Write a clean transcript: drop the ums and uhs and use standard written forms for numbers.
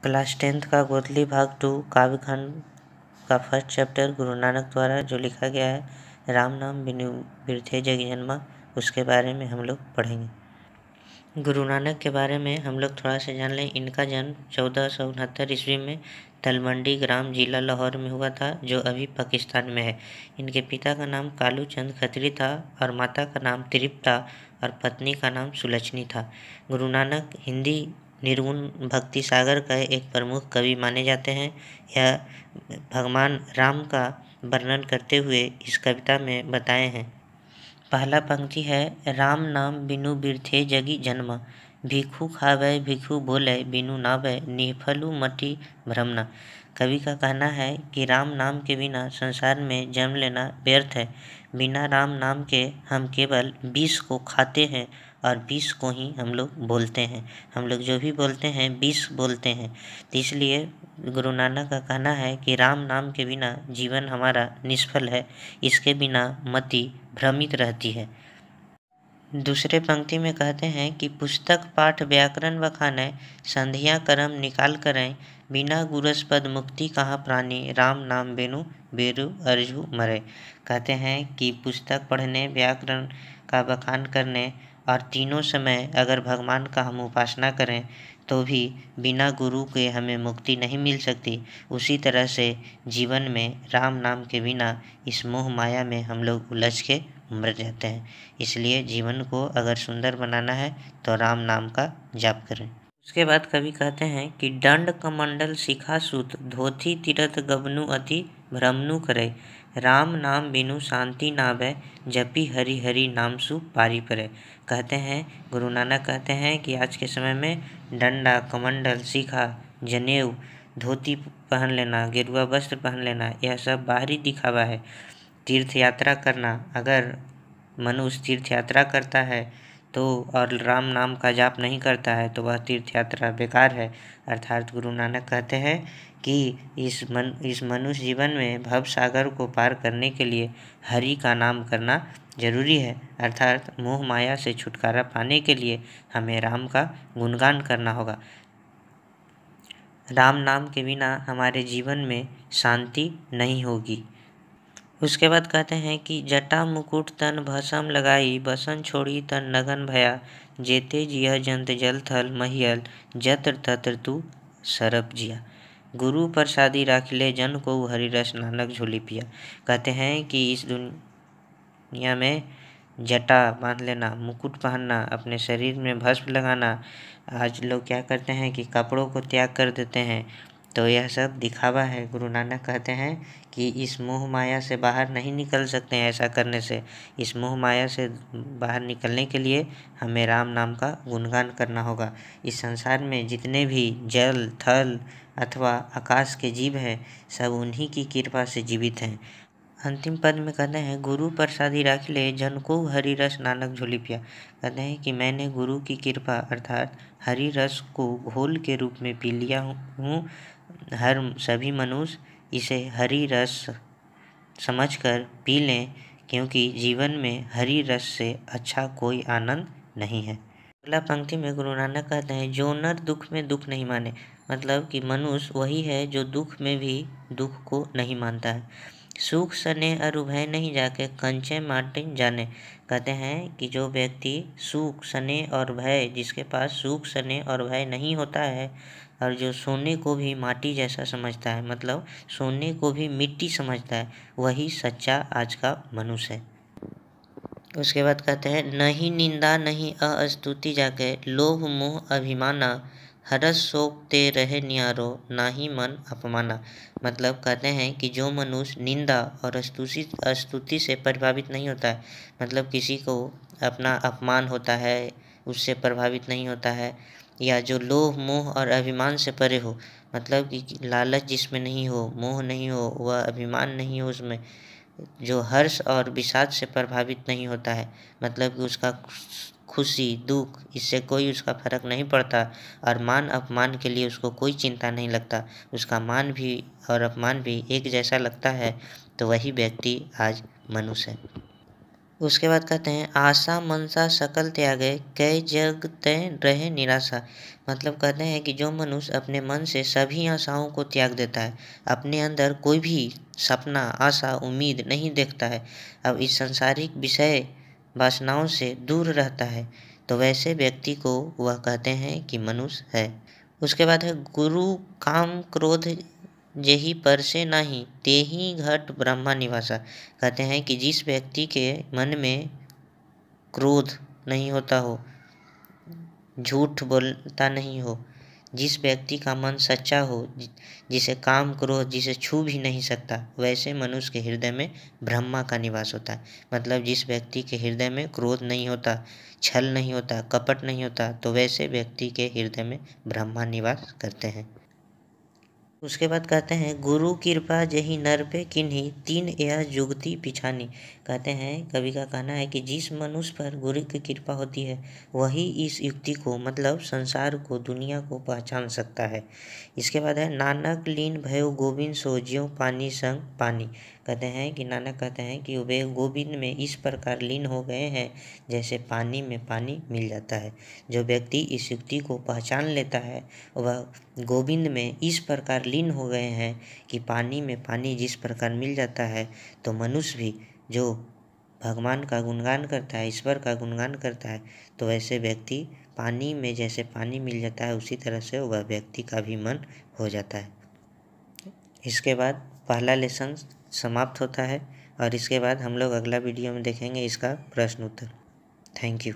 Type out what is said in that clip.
Class 10th का गोदली भाग 2 काव्यखंड का फर्स्ट चैप्टर गुरु नानक द्वारा जो लिखा गया है राम नाम बिनु बिरथे जग जन्मा, उसके बारे में हम लोग पढ़ेंगे। गुरु नानक के बारे में हम लोग थोड़ा सा जान लें। इनका जन्म 1469 ईस्वी में तलमंडी ग्राम जिला लाहौर में हुआ था, जो अभी पाकिस्तान में है। इनके पिता का नाम कालू चंद खत्री था और माता का नाम तृप्ता और पत्नी का नाम सुलक्षणी था। गुरु नानक हिंदी निर्गुण भक्ति सागर का एक प्रमुख कवि माने जाते हैं। यह भगवान राम का वर्णन करते हुए इस कविता में बताए हैं। पहला पंक्ति है, राम नाम बिनु बिरथे जगी जन्म, भिक्षु खावे भिक्षु बोले बिनु नावे निफलु मटी भ्रमना। कवि का कहना है कि राम नाम के बिना संसार में जन्म लेना व्यर्थ है। बिना राम नाम के हम केवल विष को खाते हैं और विष को ही हम लोग बोलते हैं। हम लोग जो भी बोलते हैं विष बोलते हैं। तो इसलिए गुरु नानक का कहना है कि राम नाम के बिना जीवन हमारा निष्फल है, इसके बिना मति भ्रमित रहती है। दूसरे पंक्ति में कहते हैं कि पुस्तक पाठ व्याकरण बखाने, संधिया कर्म निकाल करें, बिना गुरस पद मुक्ति कहाँ प्राणी, राम नाम बिनु बेरु अर्जु मरे। कहते हैं कि पुस्तक पढ़ने, व्याकरण का बखान करने और तीनों समय अगर भगवान का हम उपासना करें तो भी बिना गुरु के हमें मुक्ति नहीं मिल सकती। उसी तरह से जीवन में राम नाम के बिना इस मोह माया में हम लोग उलझ के मर जाते हैं। इसलिए जीवन को अगर सुंदर बनाना है तो राम नाम का जाप करें। उसके बाद कवि कहते हैं कि दंड कमंडल शिखा सूत, धोती तीरथ गबनु अति भ्रमनु करे, राम नाम बिनु शांति नावे, जपी हरि हरि नाम सु पारी परे। कहते हैं गुरु नानक कहते हैं कि आज के समय में डंडा, कमंडल, शिखा, जनेऊ, धोती पहन लेना, गेरुआ वस्त्र पहन लेना, यह सब बाहरी दिखावा है। तीर्थ यात्रा करना, अगर मनुष्य तीर्थ यात्रा करता है तो और राम नाम का जाप नहीं करता है तो वह तीर्थ यात्रा बेकार है। अर्थात गुरु नानक कहते हैं कि इस मनुष्य जीवन में भव सागर को पार करने के लिए हरि का नाम करना जरूरी है। अर्थात मोह माया से छुटकारा पाने के लिए हमें राम का गुणगान करना होगा। राम नाम के बिना हमारे जीवन में शांति नहीं होगी। उसके बाद कहते हैं कि जटा मुकुट तन भसम लगाई, बसन छोड़ी तन नगन भया, जेते जिया जंत जल थल महियल, जत्र तत्र तू सरप जिया। गुरु प्रसादी राखिले जन को हरि रस नानक झोली पिया। कहते हैं कि इस दुनिया में जटा बांध लेना, मुकुट पहनना, अपने शरीर में भस्म लगाना, आज लोग क्या करते हैं कि कपड़ों को त्याग कर देते हैं, तो यह सब दिखावा है। गुरु नानक कहते हैं कि इस मोह माया से बाहर नहीं निकल सकते हैं ऐसा करने से। इस मोह माया से बाहर निकलने के लिए हमें राम नाम का गुणगान करना होगा। इस संसार में जितने भी जल, थल अथवा आकाश के जीव हैं, सब उन्हीं की कृपा से जीवित हैं। अंतिम पद में कहते हैं गुरु प्रसादी राखिले जन को हरि रस नानक झोली पिया। कहते हैं कि मैंने गुरु की कृपा अर्थात हरि रस को घोल के रूप में पी लिया हूँ। हर सभी मनुष्य इसे हरि रस समझकर पी लें, क्योंकि जीवन में हरि रस से अच्छा कोई आनंद नहीं है। अगला पंक्ति में गुरु नानक कहते हैं जो नर दुख में दुख नहीं माने, मतलब कि मनुष्य वही है जो दुख में भी दुख को नहीं मानता है। सुख सने अरु भय नहीं जाके कंचे माटी जाने। कहते हैं कि जो व्यक्ति सुख सने और भय, जिसके पास सुख सने और भय नहीं होता है और जो सोने को भी माटी जैसा समझता है, मतलब सोने को भी मिट्टी समझता है, वही सच्चा आज का मनुष्य है। उसके बाद कहते हैं नहीं निंदा नहीं अस्तुति जाके, लोभ मोह अभिमाना, हरस शोक ते रहे न्यारो, नाही मन अपमाना। मतलब कहते हैं कि जो मनुष्य निंदा और स्तुति से प्रभावित नहीं होता है, मतलब किसी को अपना अपमान होता है उससे प्रभावित नहीं होता है, या जो लोभ मोह और अभिमान से परे हो, मतलब कि लालच जिसमें नहीं हो, मोह नहीं हो, वह अभिमान नहीं हो उसमें, जो हर्ष और विषाद से प्रभावित नहीं होता है, मतलब कि उसका खुशी दुख इससे कोई उसका फर्क नहीं पड़ता और मान अपमान के लिए उसको कोई चिंता नहीं लगता, उसका मान भी और अपमान भी एक जैसा लगता है, तो वही व्यक्ति आज मनुष्य है। उसके बाद कहते हैं आशा मनसा सकल त्यागे कई जग तय रहे निराशा। मतलब कहते हैं कि जो मनुष्य अपने मन से सभी आशाओं को त्याग देता है, अपने अंदर कोई भी सपना आशा उम्मीद नहीं देखता है, अब इस सांसारिक विषय वासनाओं से दूर रहता है, तो वैसे व्यक्ति को वह कहते हैं कि मनुष्य है। उसके बाद है गुरु काम क्रोध जेहि परसे नाही तेहि घट ब्रह्मा निवासा। कहते हैं कि जिस व्यक्ति के मन में क्रोध नहीं होता हो, झूठ बोलता नहीं हो, जिस व्यक्ति का मन सच्चा हो, जिसे काम क्रोध जिसे छू भी नहीं सकता, वैसे मनुष्य के हृदय में ब्रह्मा का निवास होता है। मतलब जिस व्यक्ति के हृदय में क्रोध नहीं होता, छल नहीं होता, कपट नहीं होता, तो वैसे व्यक्ति के हृदय में ब्रह्मा निवास करते हैं। उसके बाद कहते हैं गुरु कृपा जही नर पे किन्हीं तीन यह जुगती पिछानी। कहते हैं कवि का कहना है कि जिस मनुष्य पर गुरु की कृपा होती है वही इस युक्ति को मतलब संसार को दुनिया को पहचान सकता है। इसके बाद है नानक लीन भयो गोविंद सो ज्यों पानी संग पानी। कहते हैं कि नानक कहते हैं कि वे गोविंद में इस प्रकार लीन हो गए हैं जैसे पानी में पानी मिल जाता है। जो व्यक्ति इस युक्ति को पहचान लेता है वह गोविंद में इस प्रकार लीन हो गए हैं कि पानी में पानी जिस प्रकार मिल जाता है, तो मनुष्य भी जो भगवान का गुणगान करता है, ईश्वर का गुणगान करता है, तो वैसे व्यक्ति पानी में जैसे पानी मिल जाता है उसी तरह से वह व्यक्ति का भी मन हो जाता है। इसके बाद पहला लेसन समाप्त होता है और इसके बाद हम लोग अगला वीडियो में देखेंगे इसका प्रश्न उत्तर। Thank you.